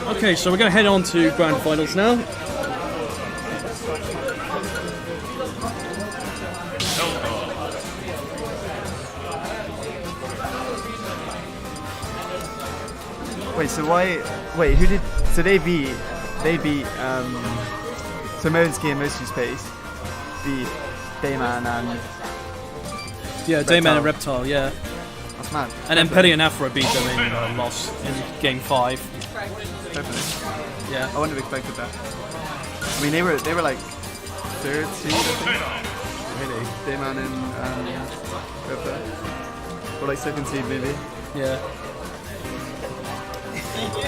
Okay, so we're going to head on to Grand Finals now. Wait, so why? Wait, who did? So they beat. So MOW'n'SKI and Mostlyspace beat Dayman and. Yeah, Dayman and Reptile. Yeah. That's mad. And then Peli and Afro beat them in loss in Game 5. Definitely. Yeah. I wouldn't have expected that. I mean, they were like third seed, I think. Really? Dayman and Reptile. Or like second seed, maybe. Yeah.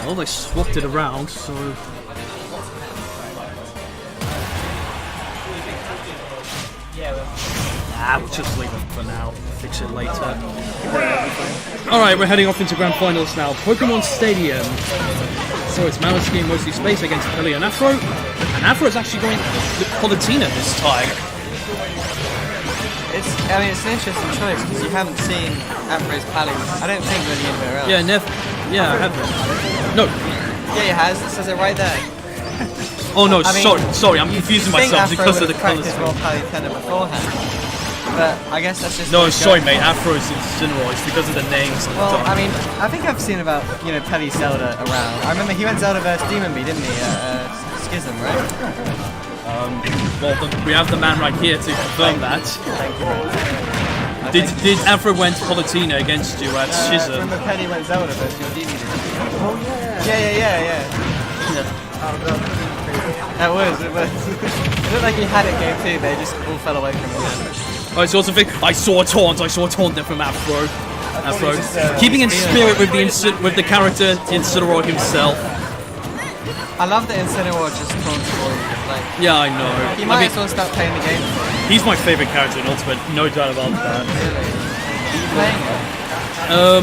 Well, they swapped it around, so. We'll just leave it for now. Fix it later. Alright, we're heading off into Grand Finals now. Pokemon Stadium. So it's MOW'n'SKI and Mostlyspace against Peli and Afro. And Afro is actually going with Politina this time. It's an interesting choice because you haven't seen Afro's Peli. I don't think really anywhere else. Yeah, I haven't. No. Yeah, he has. It says it right there. Oh no, sorry, I'm confusing myself because of the colours. Well, Palitena beforehand, but I guess that's just. No, sorry, mate. Afro's Incineroar. It's because of the names. Well, I mean, I think I've seen about Peli Zelda around. I remember he went Zelda vs Demon Bee, didn't he? Schism, right? Well, we have the man right here to confirm that. Thank you. Did Afro went Politina against you at Schism? Remember Peli went Zelda vs your Demon Bee? Oh yeah. Yeah. Oh god. It was. It looked like he had it game 2, but it just all fell away from him. I saw something. I saw a taunt there from Afro. Keeping in spirit with the character Incineroar himself. I love that Incineroar just taunts for you. Like, yeah, I know. You might as well start playing the game. He's my favourite character in Ultimate, no doubt about that. Really? Are you playing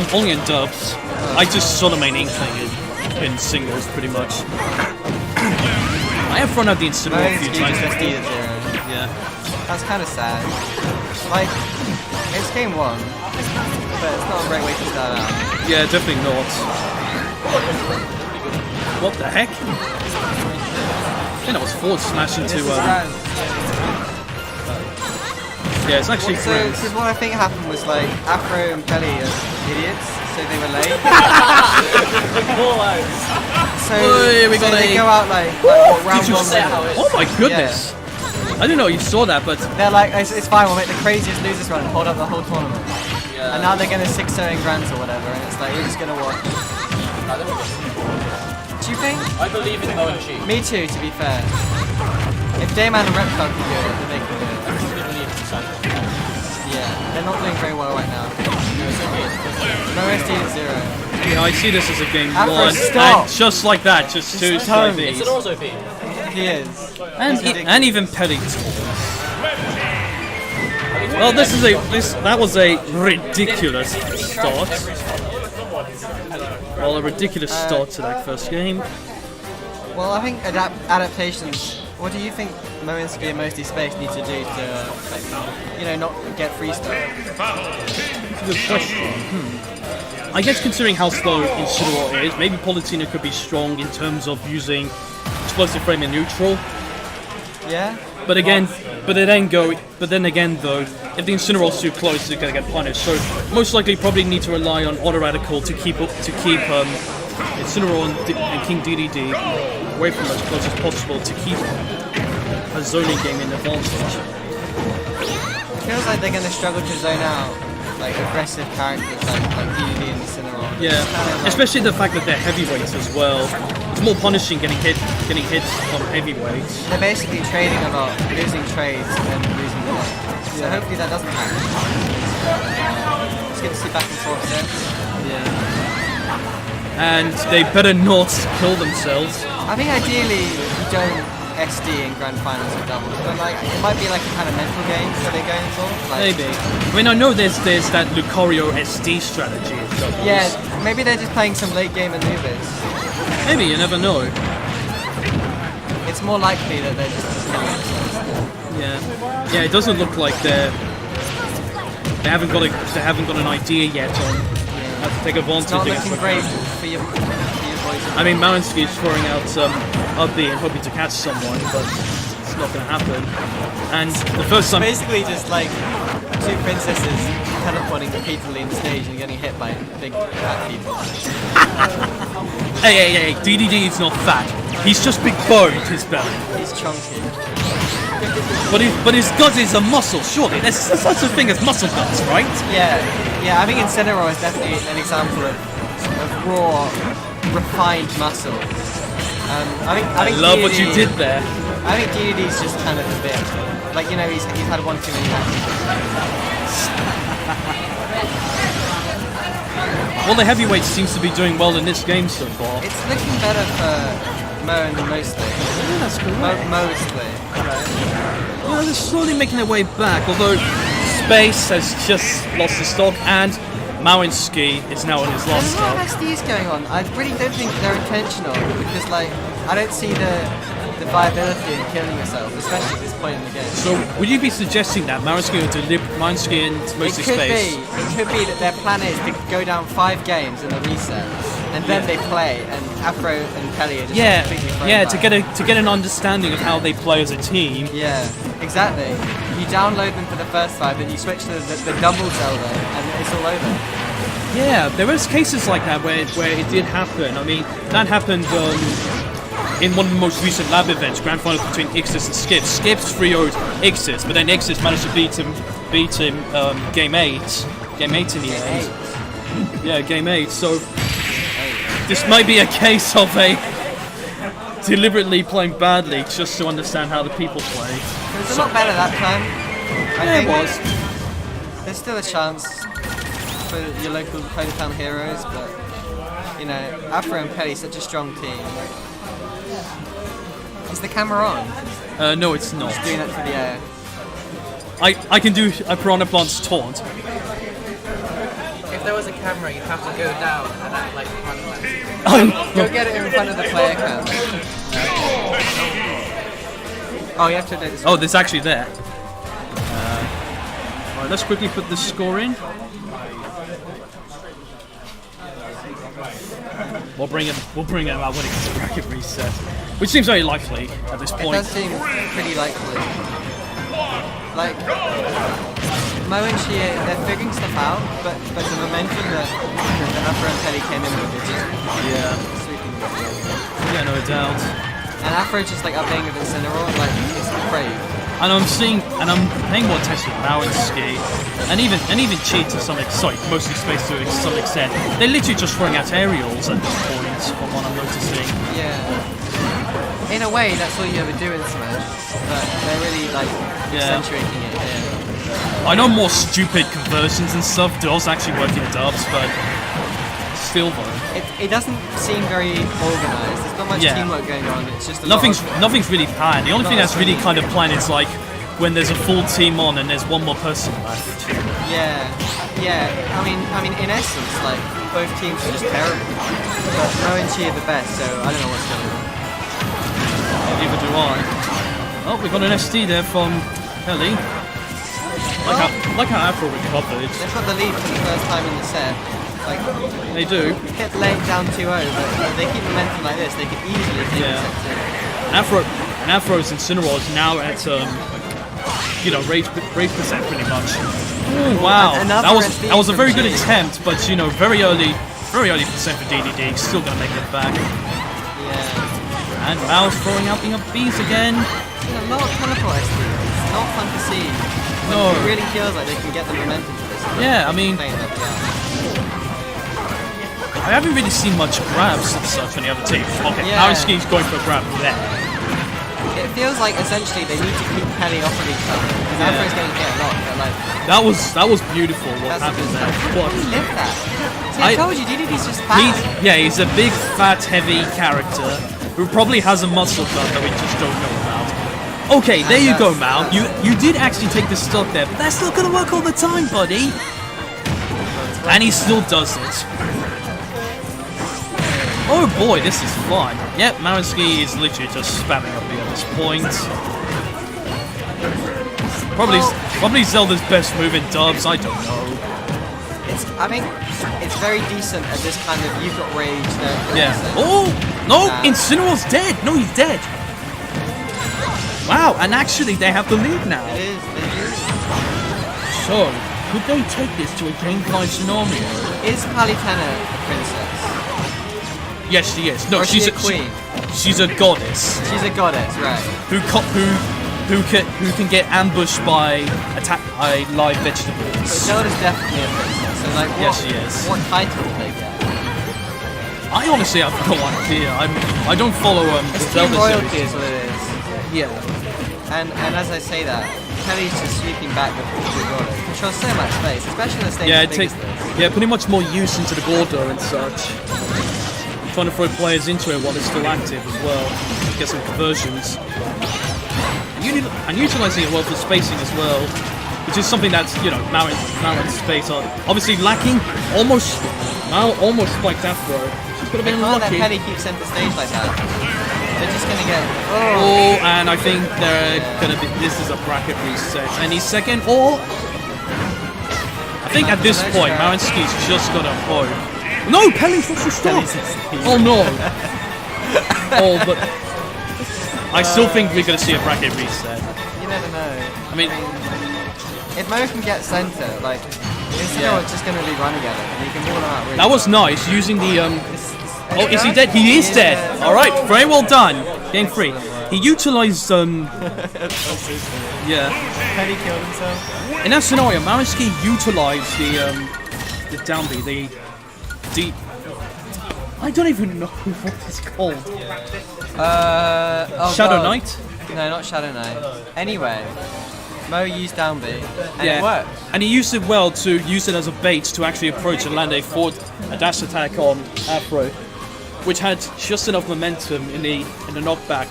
it? Only in dubs. I just saw the main inkling in singles, pretty much. I have run out the Incineroar a few times. Yeah. That's kind of sad. Like, it's game 1, but it's not a great way to start out. Yeah, definitely not. What the heck? I think that was forward slash into. Yeah, it's actually. So what I think happened was like Afro and Peli are idiots, so they were late. So they go out like round 1. Oh my goodness! Yeah. I didn't know you saw that, but they're like, it's fine. We'll make the craziest losers run and hold up the whole tournament. Yeah. And now they're gonna 6-0 in grands or whatever, and it's like you're just gonna watch. Do you think? I believe in MOW'n'SKI. Me too, to be fair. If Dayman and Reptile can do it, then they can do it. Yeah, they're not doing very well right now. MOW'n'SKI is 0. Yeah, I see this as a game Afro, 1. stop. And just like that, just 2 side Bs. Incineroar's OP. He is. And even Peli. Well, that was a ridiculous start. Well, a ridiculous start to that first game. Well, I think adaptations. What do you think MOW'n'SKI and Mostlyspace need to do to, not get freestyle? Good question. I guess considering how slow Incineroar is, maybe Politina could be strong in terms of using explosive frame in neutral. Yeah. But then again though, if the Incineroar's too close, it's gonna get punished. So most likely, probably need to rely on Auto Radical to keep Incineroar and King DDD away from as close as possible to keep a zoning game in advantage. It feels like they're gonna struggle to zone out like aggressive characters like DDD and Incineroar. Yeah, especially the fact that they're heavyweights as well. It's more punishing getting hits on heavyweights. They're basically trading a lot, losing trades and then losing a lot. So hopefully that doesn't happen. It's good to see back and forth sets. Yeah. And they better not kill themselves. I think ideally you don't SD in grand finals or doubles, but like it might be like a kind of mental game that they're going for. Like, maybe. I mean, I know there's that Lucario SD strategy in doubles. Yeah, maybe they're just playing some late game maneuvers. Maybe, you never know. It's more likely that they're just killing themselves. Yeah, it doesn't look like they haven't got an idea yet on how to take advantage. It's not looking great for your poison. I mean, MOW'n'SKI is throwing out up B and hoping to catch someone, but it's not going to happen. And the first time... Basically just like two princesses teleporting repeatedly in the stage and getting hit by big fat people. Hey, DDD is not fat. He's just big boned, his belly. He's chunky. But his guts is a muscle, surely. There's such a thing as muscle guts, right? Yeah, I think Incineroar is definitely an example of raw, refined muscle. I love DDD, what you did there. I think DDD's just kind of a bit, like, you know, he's had one too many matches. Well, the heavyweight seems to be doing well in this game so far. It's looking better for Mo and Mostlyspace. Yeah, that's correct. Mostlyspace, right? Well, they're slowly making their way back, although Space has just lost his stock and MOW'n'SKI is now on his last There's a lot stock. of SDs going on. I really don't think they're intentional because, like, I don't see the viability in killing yourself, especially at this point in the game. So, would you be suggesting that MOW'n'SKI and Mostlyspace? It could be that their plan is to go down 5 games in the reset, and then they play, and Afro and Peli are just completely thrown back. to get an understanding of how they play as a team. Yeah, exactly. You download them for the first 5, then you switch to the double Zelda, and it's all over. Yeah, there was cases like that where it did happen. I mean, that happened in one of the most recent lab events, grand finals between Ixis and Skips. Skips 3-0'd Ixis, but then Ixis managed to beat him game 8. Game 8 in the end. Yeah, game 8. So this might be a case of a deliberately playing badly just to understand how the people play. It was a lot better that time. I think it was. There's still a chance for your local hometown heroes, but you know, Afro and Peli, such a strong team. Is the camera on? No, it's not. Just doing that for the air. I can do a Piranha Plant's taunt. If there was a camera, you'd have to go down and act like Piranha. Go get it in front of the player cam. Oh, you have to do this. Oh, there's actually there. Alright, let's quickly put the score in. We'll bring him out when it gets to bracket reset, which seems very likely at this It point. does seem pretty likely. Like, Mo and Shie, they're figuring stuff out, but the momentum that Afro and Peli came in with is just sweeping them. Yeah, no doubt. And Afro's just like updating with Incineroar, like, it's great. And I'm paying more attention to MOW'n'SKI, and even Cheat to some extent, Mostlyspace to some extent. They're literally just throwing out aerials at this point, from what I'm noticing. Yeah. In a way, that's all you ever do in Smash, but they're really like accentuating it here. I know more stupid conversions and stuff does actually work in dubs, but still though. It doesn't seem very organised. There's not much teamwork going on. It's just a nothing's really planned. The only thing that's really kind of planned is like when there's a full team on and there's one more person left. Yeah. I mean, in essence, like both teams are just terrible. But Mo and Chi are the best, so I don't know what's going on. Neither do I. Oh, we got an SD there from Peli. Like how Afro recovered. They've got the lead for the first time in the set. Like, they do. Kept laying down 2-0, but they keep momentum like this, they could easily take the set 2. Afro's Incineroar is now at rage percent pretty much. Ooh, wow, that was a very good attempt, but very early percent for DDD. Still gonna make it back. Yeah. And Mao's throwing out the bees again. A lot of teleport SD. It's not fun to see. No. It really feels like they can get the momentum for this. Yeah, I mean, I haven't really seen much grabs and such on the other team. Okay, MOW'n'SKI's going for a grab there. It feels like essentially they need to keep Peli off of each other because Afro's getting hit a lot. But like that was beautiful. What happened there? How do you live that? See, I told you, DDD's just fat. He's a big, fat, heavy character who probably has a muscle gun that we just don't know about. Okay, there you go, Mao. You did actually take the stock there, but that's not gonna work all the time, buddy. And he still does it. Oh boy, this is fun. Yep, MOW'n'SKI is literally just spamming up here at this point. Probably Zelda's best move in dubs, I don't know. I mean, it's very decent at this kind of you've got rage. Yeah. Oh no! Incineroar's dead. No, he's dead. Wow, and actually they have the lead now. It is. So, could they take this to a game-5 scenario? Is Palitana a princess? Yes, she is. No, Or is she's she a queen. She's a goddess She's a goddess, right? who can get ambushed by live vegetables. But Zelda's definitely a princess. So like, Yes, she is. What title do they get? I honestly have no idea. I don't follow It's the Team Zelda Royalty series. is what it is. Yeah. And as I say that, Peli's just sweeping back with the border. Controls so much space, especially on a stage Yeah, as big as this. putting much more use into the border and such. Trying to throw players into it while it's still active as well. Get some conversions. And utilising it well for spacing as well. Which is something that's, MOW'n'SKI are obviously lacking. Almost spiked Afro. She's got to be They can't let unlucky. Peli keep center stage like that. They're just gonna get... Oh, and I think they're gonna be. This is a bracket reset. Any second, or I think at this point, MOW'n'SKI's just got a hope. No, Peli's not stop. Oh no. Oh, but I still think we're gonna see a bracket reset. You never know. I mean, If Mo can get center, like, it's just gonna be running at it, and he can wall them out really that was well. nice using the Oh, is he dead? He is dead. All right, very well done. Game 3. He utilized yeah. Peli killed himself. In that scenario, MOW'n'SKI utilized the down B, the deep. I don't even know what it's called. Shadow Knight? No, not Shadow Knight. Anyway, Mo used down B, and it worked. And he used it well to use it as a bait to actually approach and land a dash attack on Afro, which had just enough momentum in the knockback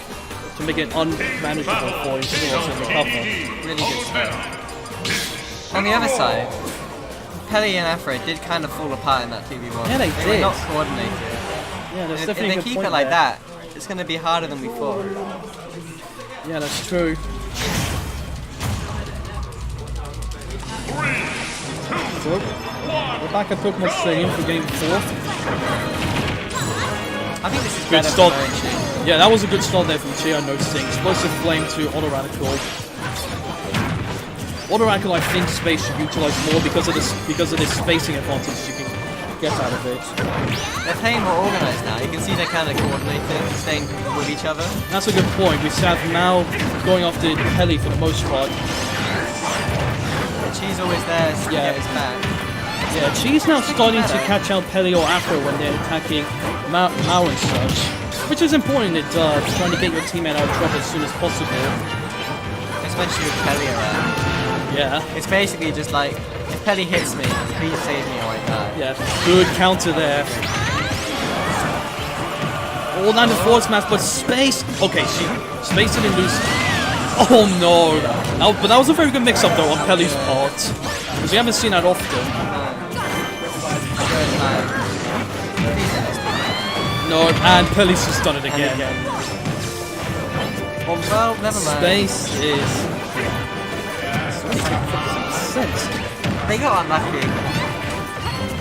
to make it unmanageable for him to recover. Really good stuff. On the other side, Peli and Afro did kind of fall apart in that 2v1. Yeah, they were did. not coordinated. Yeah, that's If definitely a they good keep point it like there. that, it's going to be harder than we thought. Yeah, that's true. So, we're back at Pokemon Stadium for Game 4. I think this is Good better start. for Mochi. Yeah, that was a good start there from Chi, I'm noticing. Explosive Flame to Auto Radical. Auto Radical, I think Space should utilize more because of this spacing advantage you can get out of it. They're playing more organised now. You can see they're kind of coordinated, staying with each other. That's a good point. We have now going after Peli for the most part. Chi's always there to Yeah. get his back. Yeah, Chi's now starting to catch out Peli or Afro when they're attacking Mao and such. Which is important, trying to get your teammate out of trouble as soon as possible. Especially with Peli around. Yeah, It's basically just like, if Peli hits me, please save me or I die. yeah, good counter there. Oh, landed forward smash, but Space. Okay, Space didn't lose. Oh no! But that was a very good mix-up though on Peli's part, because we haven't seen that often. No, and Peli's just done it again. Well, never mind. Space is. Sense. They got unlucky.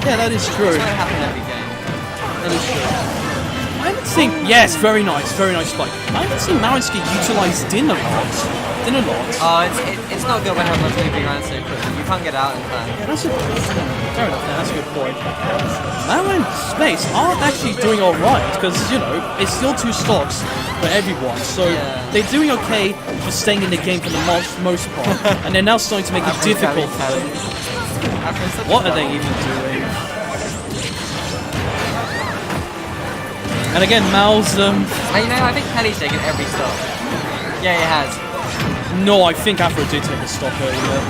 Yeah, that is true. It's going to happen every game. That is true. I haven't seen. Yes, very nice spike. I haven't seen MOW'n'SKI utilize Din a lot. Oh, it's not good when everyone's moving around so quickly. You can't get out in time. Yeah, that's a fair enough. That's a good point. MOW'n'SPACE aren't actually doing all right because it's still 2 stocks for everyone, so they're doing okay for staying in the game for the most part, and they're now starting to make it difficult. What are they even doing? And again, Mal's. I think Peli's taken every stop. Yeah, he has. No, I think Afro did take a stop earlier.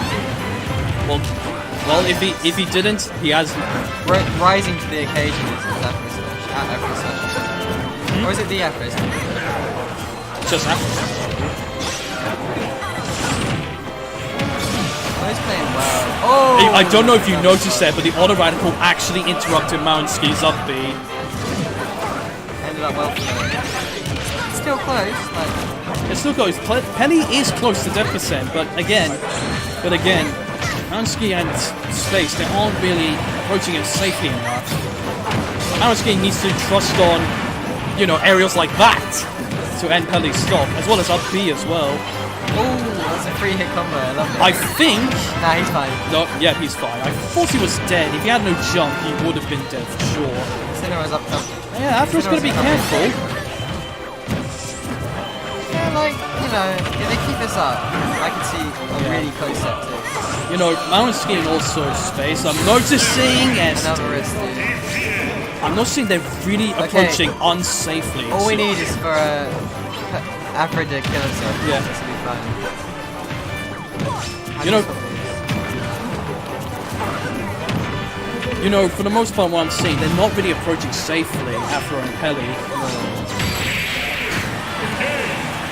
Well, if he didn't, he has. Rising to the occasion is Afro Slash. Or is it the Afro Slash? Just Afro. Oh, he's playing well. Oh! I don't know if you noticed that, but the Auto Radical actually interrupted MOW'n'SKI's up B. Ended up well for him. It's still close. It still goes. Peli is close to death percent, but again, MOW'n'SKI and Space, they aren't really approaching him safely enough. MOW'n'SKI needs to trust on, you know, aerials like that to end Peli's stop, as well as up B as well. Oh, that's a free hit combo. I love it. I think... Nah, he's fine. No, yeah, he's fine. I thought he was dead. If he had no jump, he would have been dead for sure. Sinner was up top. Yeah, Afro's got to be careful. Yeah, like, you know, if they keep this up, I can see a really close set too. You know, MOW'n'SKI and also Space, I'm noticing as... Another wrist dude. I'm noticing they're really approaching unsafely. All we need is for Afro to kill himself. Yeah. This will be fine. You know, for the most part, what I'm seeing, they're not really approaching safely, Afro and Peli.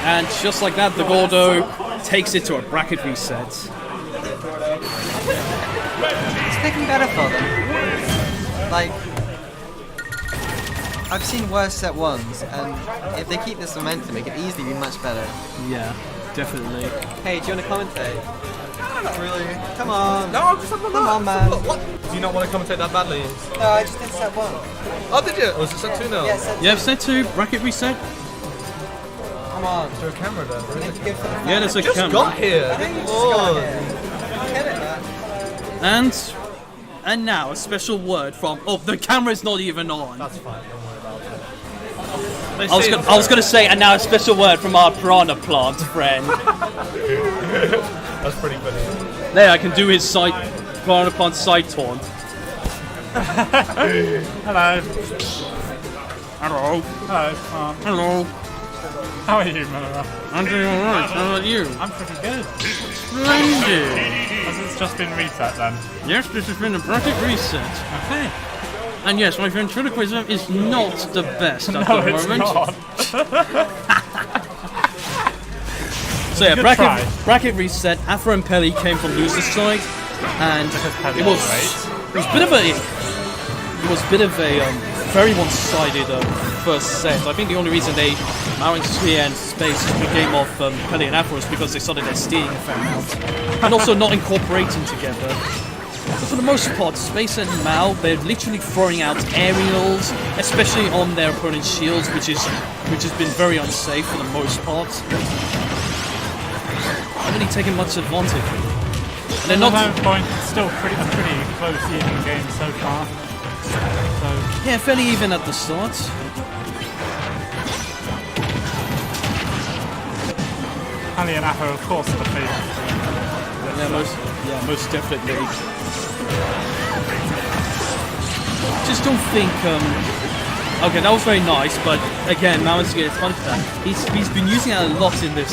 And just like that, the Gordo takes it to a bracket reset. It's picking better for them. Like, I've seen worse set ones, and if they keep this momentum, it could easily be much better. Yeah, definitely. Hey, do you want to commentate? Not really. Come on. No, come on, man. What? Do you not want to commentate that badly? No, I just did set one. Oh, did you? Was it set 2 now? Yeah, set Yeah, set 2, bracket reset. Come on. Is there a camera there? Or is it? Yeah, there's a Just camera. got here. I think you just Oh. got here. Get it, man. And now a special word from... Oh, the camera's not even on. That's fine. Don't worry about it. I was gonna say, and now a special word from our piranha plant friend. That's pretty funny. There, I can do his side piranha plant side taunt. Hello. Hello. Hello. Hello. How are you, Miller? I'm doing alright. How about you? I'm pretty good. Splendid. Has it just been reset then? Yes, this has been a bracket reset. Okay. And yes, my ventriloquism is not the best at No, the it's moment. not. So yeah, Good try. bracket reset. Afro and Peli came from loser's side, and Peli it was was a bit of a very one-sided first set. I think the only reason MOW'n'SKI and Space took the game off Peli and Afro is because they started their stealing fan out, and also not incorporating together. But for the most part, Space and Mao, they're literally throwing out aerials, especially on their opponent's shields, which has been very unsafe for the most part. Not really taking much advantage. And they're not. At that point, it's still a pretty close even game so far. So Yeah, fairly even at the start. Peli and Afro, of course, are the favourites. Yeah, most definitely. Just don't think. Okay, that was very nice, but again, MOW'n'SKI is funny for that. He's been using it a lot in this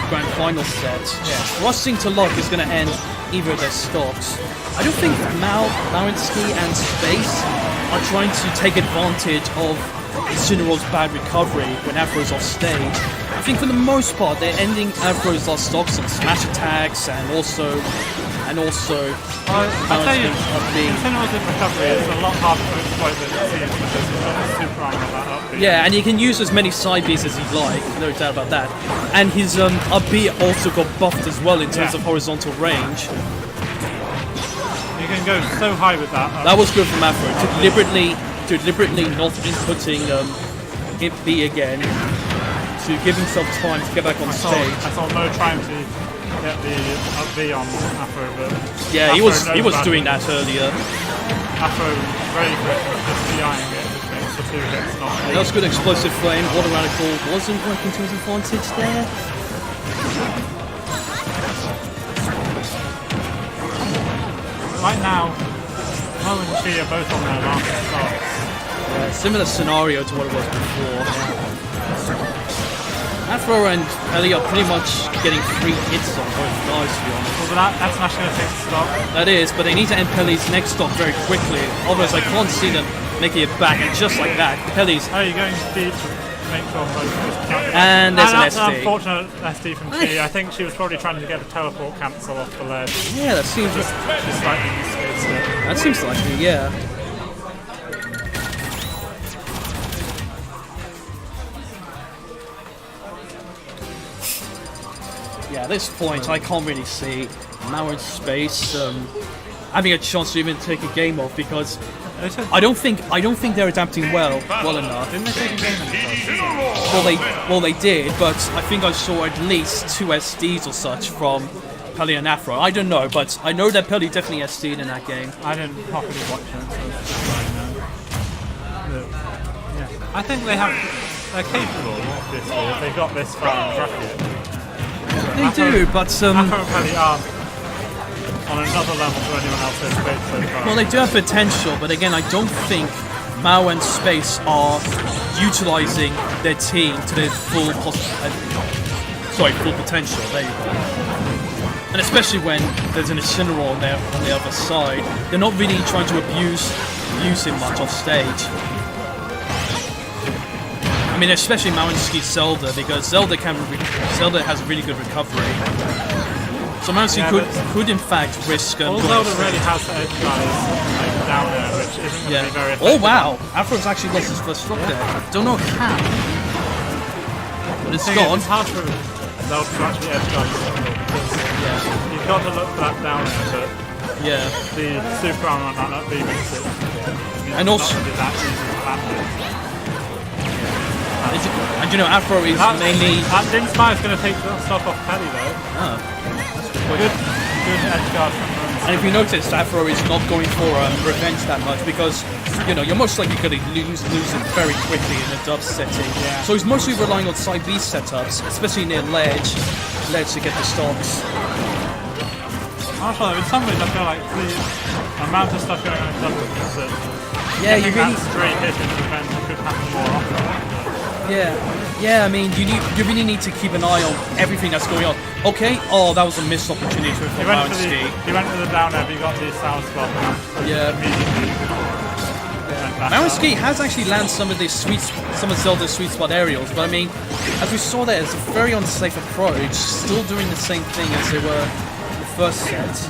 grand final set. Yeah. Rushing to lock is going to end either of their stocks. I don't think MOW'n'SKI and Space are trying to take advantage of Sunnero's bad recovery when Afro's off stage. I think for the most part they're ending Afro's last stocks on smash attacks and also I'll tell you, Sinner's in recovery is a lot harder to exploit than it seems because he's got a super armor that up. yeah, and he can use as many side Bs as he'd like, no doubt about that. And his up B also got buffed as well in terms of horizontal range. You can go so high with that. That was good from Afro to deliberately not inputting hit B again to give himself time to get back on stage. I saw Mo trying to get the up B on Afro, but Yeah, he Afro was knows doing about that earlier. Afro very quick, just DIing it, just makes the 2 hits not. That was good explosive flame. Water radical wasn't working to his advantage there. Right now, MOW'n'SKI are both on their last starts. Yeah, similar scenario to what it was before. Afro and Peli are pretty much getting 3 hits on both guys, to be honest. Well, that's actually going to take a stop. That is, but they need to end Peli's next stock very quickly. Otherwise, I can't see them making it back. And just like that, Peli's. Oh, you're going deep to make sure both just can't. And there's an that's SD. an unfortunate SD from T. I think she was probably trying to get a teleport cancel off the ledge. Yeah, that seems. Just slightly misspaced it. That seems likely, yeah. Yeah, at this point, I can't really see MOW'n'SPACE having a chance to even take a game off because They said, I don't think they're adapting well enough. didn't they take a game in the Well, they did, but I think I saw at least 2 SDs or such from Peli and Afro. I don't know, but I know that Peli definitely SD'd in that game. I didn't properly watch it, so I know. But, yeah. I think they're capable, obviously, if they got this far in the bracket. They do, but Afro and Peli are on another level to anyone else that's played so far. well, they do have potential, but again, I don't think MOW'n'SKI are utilizing their team to their full potential. There you go. And especially when there's an Incineroar on the other side, they're not really trying to abuse him much off stage. I mean, especially MOW'n'SKI Zelda, because Zelda has really good recovery. So MOW'n'SKI could in fact risk. All Zelda really has the edge guys like, down there, which isn't going to be very effective. Oh wow! Afro's actually lost his first stock there. Don't know how, but it's gone. It's hard for Zelda to actually edge guard because you've got to look for that down there, but the super armor on that B makes it. And also, not that easy to land it. And you know, Afro is mainly. That Din Spire is going to take the stock off Peli though. Oh. Good edge guard from him. And if you notice, Afro is not going for revenge that much because, you know, you're most likely going to lose it very quickly in a dub setting. Yeah. So he's mostly relying on side B setups, especially near ledge to get the stocks. Also, in some ways I feel like the amount of stuff going on in dub is that You really. that straight hit in revenge could happen more often. Yeah, I mean, you really need to keep an eye on everything that's going on. Okay, oh, that was a missed opportunity for MOW'n'SKI. He went for the down air, but he got the sound spot. Immediately. MOW'n'SKI has actually landed some of Zelda's sweet spot aerials, but I mean, as we saw there, it's a very unsafe approach, still doing the same thing as they were in the first set.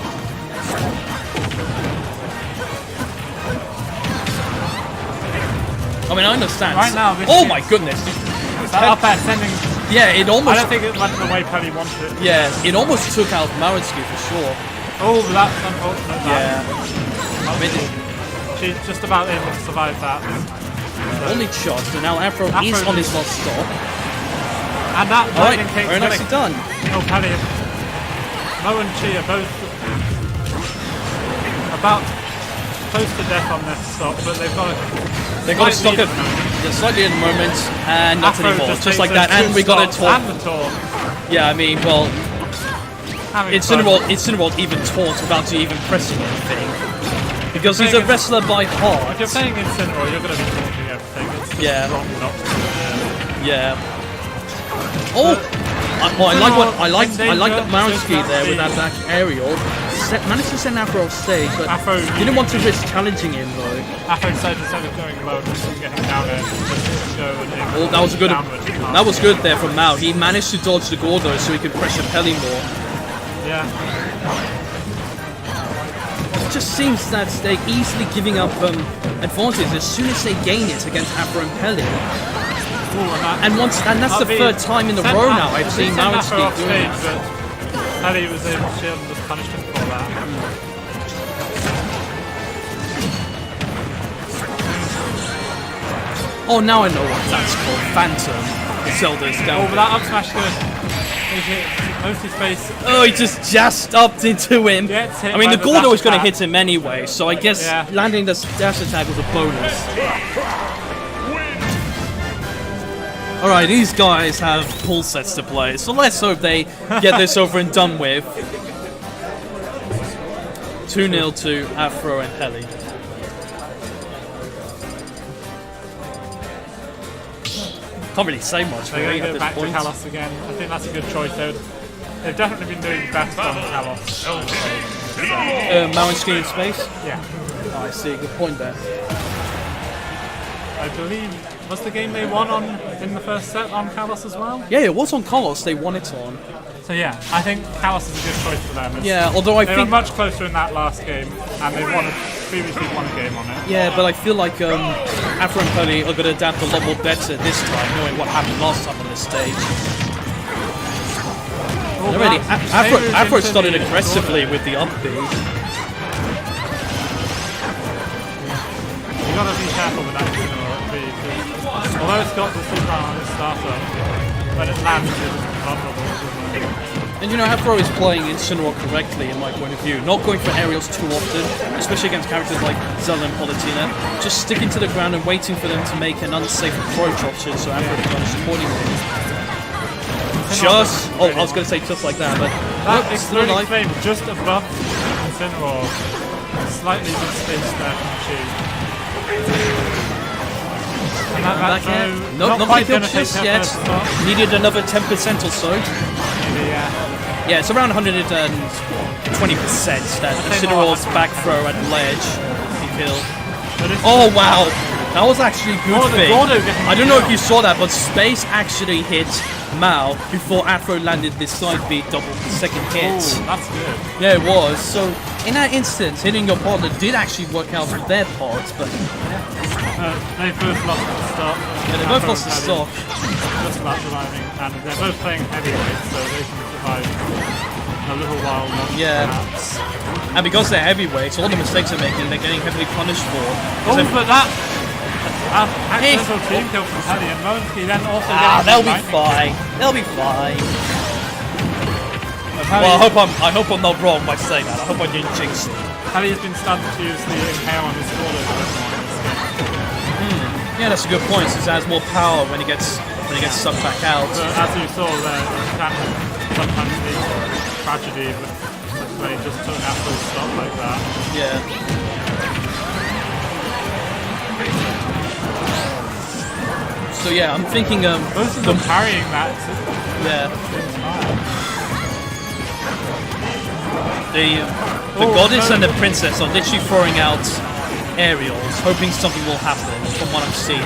I mean, I understand. Right now, oh my goodness! That up air sending. Yeah, it almost. I don't think it went the way Peli wanted it. Yeah, it almost took out MOW'n'SKI for sure. Oh, that's unfortunate. Yeah. I mean, she's just about able to survive that. Only shot, so now Afro is on his last stop. And that lightning kick. Very nicely done. Oh, Peli. Mo and Chi are both about close to death on this stop, but they've got to stop it slightly in the moment, and not anymore. Just like that, and we got a taunt. And the taunt. Yeah, I mean, well, Incineroar even taunt without even pressing anything. Because he's a wrestler by heart. If you're playing Incineroar, you're going to be taunting everything. It's just wrong not to. Yeah. Oh! I like that MOW'n'SKI there with that back aerial. Managed to send Afro off stage, but Afro didn't want to risk challenging him though. Afro decided instead of going low, just getting down there, just go and oh, that was good. That was good there from Mao. He managed to dodge the Gordo so he could pressure Peli more. Yeah. It just seems that they're easily giving up advantage as soon as they gain it against Afro and Peli. And that's the third time in a row now I've seen MOW'n'SKI doing it. Peli was able to shield and just punished him for that. Oh, now I know what that's called. Phantom. Zelda's down. Oh, but that up smash good. Mostlyspace. Oh, he just upped into him. I mean, the Gordo was going to hit him anyway, so I guess landing the dash attack was a bonus. Alright, these guys have pull sets to play, so let's hope they get this over and done with. 2-0 to Afro and Peli. Can't really say much really at this back point. to Kalos again. I think that's a good choice. They've definitely been doing best on Kalos. MOW'n'SKI in space? Yeah. Oh, I see, good point there. I believe, was the game they won in the first set on Kalos as well? Yeah, it was on Kalos, they won it on. So yeah, I think Kalos is a good choice for them. Yeah, although they were much closer in that last game, and they previously won a game on it. Yeah, but I feel like Afro and Peli are going to adapt a lot more better this time, knowing what happened last time on this stage. Well, Already, Afro started aggressively with the up B. got to be careful with that Incineroar. Although it's got the super on its startup, when it lands, it's vulnerable. And you know, Afro is playing Incineroar correctly in my point of view. Not going for aerials too often, especially against characters like Zelda and Palutena. Just sticking to the ground and waiting for them to make an unsafe approach option so Afro can run accordingly. Just, oh, I was going to say just like that, but that nope, still exploding alive. flame just above Incineroar, slightly misspaced there from Chi. And that's Not quite going going to to take just that yet. first spot. Needed another 10% or so. Maybe, yeah. Yeah, it's around 120% that Incineroar's back throw at ledge he killed. Oh wow, that was actually a good thing. I don't know if you saw that, but Space actually hit Mao before Afro landed this side beat double second hit. Oh, that's good. Yeah, it was. So in that instance, hitting your partner did actually work out for their parts, but They both lost the stock. yeah, they both lost the stock. Just about surviving, and they're both playing heavyweight, so they can survive a little while longer. Yeah. Perhaps. And because they're heavyweights, all the mistakes they're making, they're getting heavily punished for. Oh, but that accidental team kill from Peli and MOW'n'SKI then also They'll be lightning. fine. They'll be fine. Well, I hope I'm not wrong by saying that. I hope I didn't jinx it. Peli has been stunned to use the inhale on his quarters a bit more. Yeah, that's a good point. Since it has more power when it gets sucked back out. But as you saw there, it can sometimes lead to tragedy when he just took Afro's stop like that. Yeah. So yeah, I'm thinking Both of them carrying that. yeah. The goddess and the princess are literally throwing out aerials, hoping something will happen from what I'm seeing.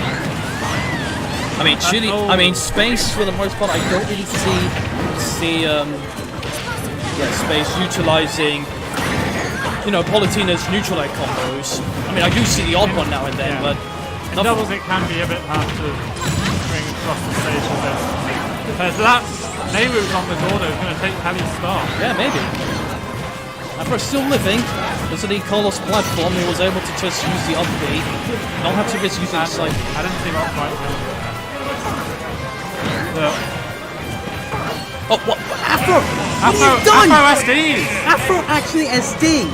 I mean, Space for the most part, I don't really see Space utilizing, you know, Palutena's neutral egg combos. I mean, I do see the odd one now and then, but in doubles it can be a bit hard to bring across the stage with this. Because that Nehru's on the Gordo is going to take Peli's start. yeah, maybe. Afro's still living. Because of the Carlos platform, he was able to just use the up B. Don't have to risk using the side. I didn't see what quite Oh, what? Afro! Afro, What done? Afro SD! Afro actually SD!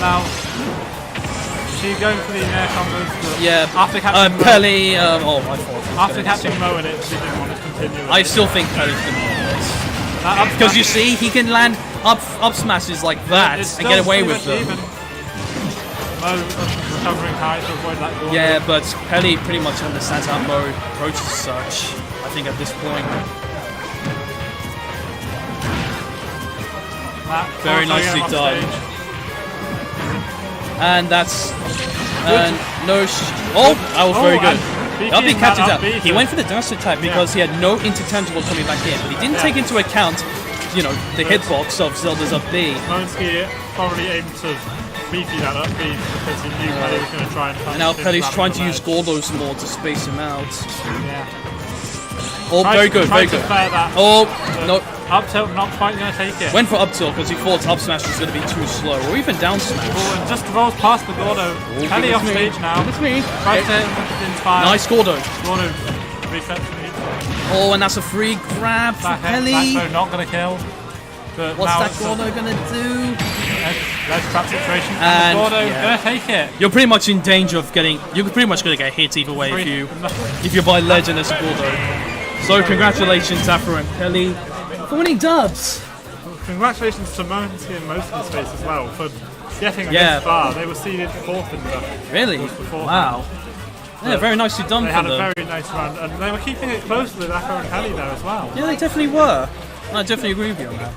Now, she going for the air combos. Yeah, After catching Mo, Peli, oh my fault. after catching Mo in it, she didn't want to continue. I still think Peli's gonna win this. That Because you see, he can land up smashes like that and get away with them. Mo recovering high to avoid that door. Yeah, but Peli pretty much understands how Mo approaches such, I think, at this point. Very nicely done. And that's... no... Oh, that was very good. That'll be captured down. He went for the dash attack because he had no intertangible coming back in, but he didn't take into account, you know, the hitbox of Zelda's up B. MOW'n'SKI probably aimed to beefy that up B because he knew Peli was going to try and... And now Peli's trying to use Gordos more to space him out. Yeah. Oh, very good, very good. Oh, no. Up tilt, not quite going to take it. Went for up tilt because he thought up smash was going to be too slow, or even down smash. Oh, and just rolls past the Gordo. Peli off stage now. It's me. Tries to inspire. Nice Gordo. Gordo resets the lead. Oh, and that's a free grab for Peli. Back not going to kill. But What's now that Gordo going to do? Let's trap situation. And Gordo yeah. going to take it. You're pretty much in danger of getting... You're pretty much going to get hit either way if you buy Legend as a Gordo. So congratulations, Afro and Peli, for winning dubs. Congratulations to MOW'n'SKI and Mostlyspace as well for getting this far. They were seeded 4th in the... Really? Wow. Yeah, very nicely done They for had them. a very nice run, and they were keeping it close with Afro and Peli there as well. Yeah, they definitely were. I definitely agree with you on that.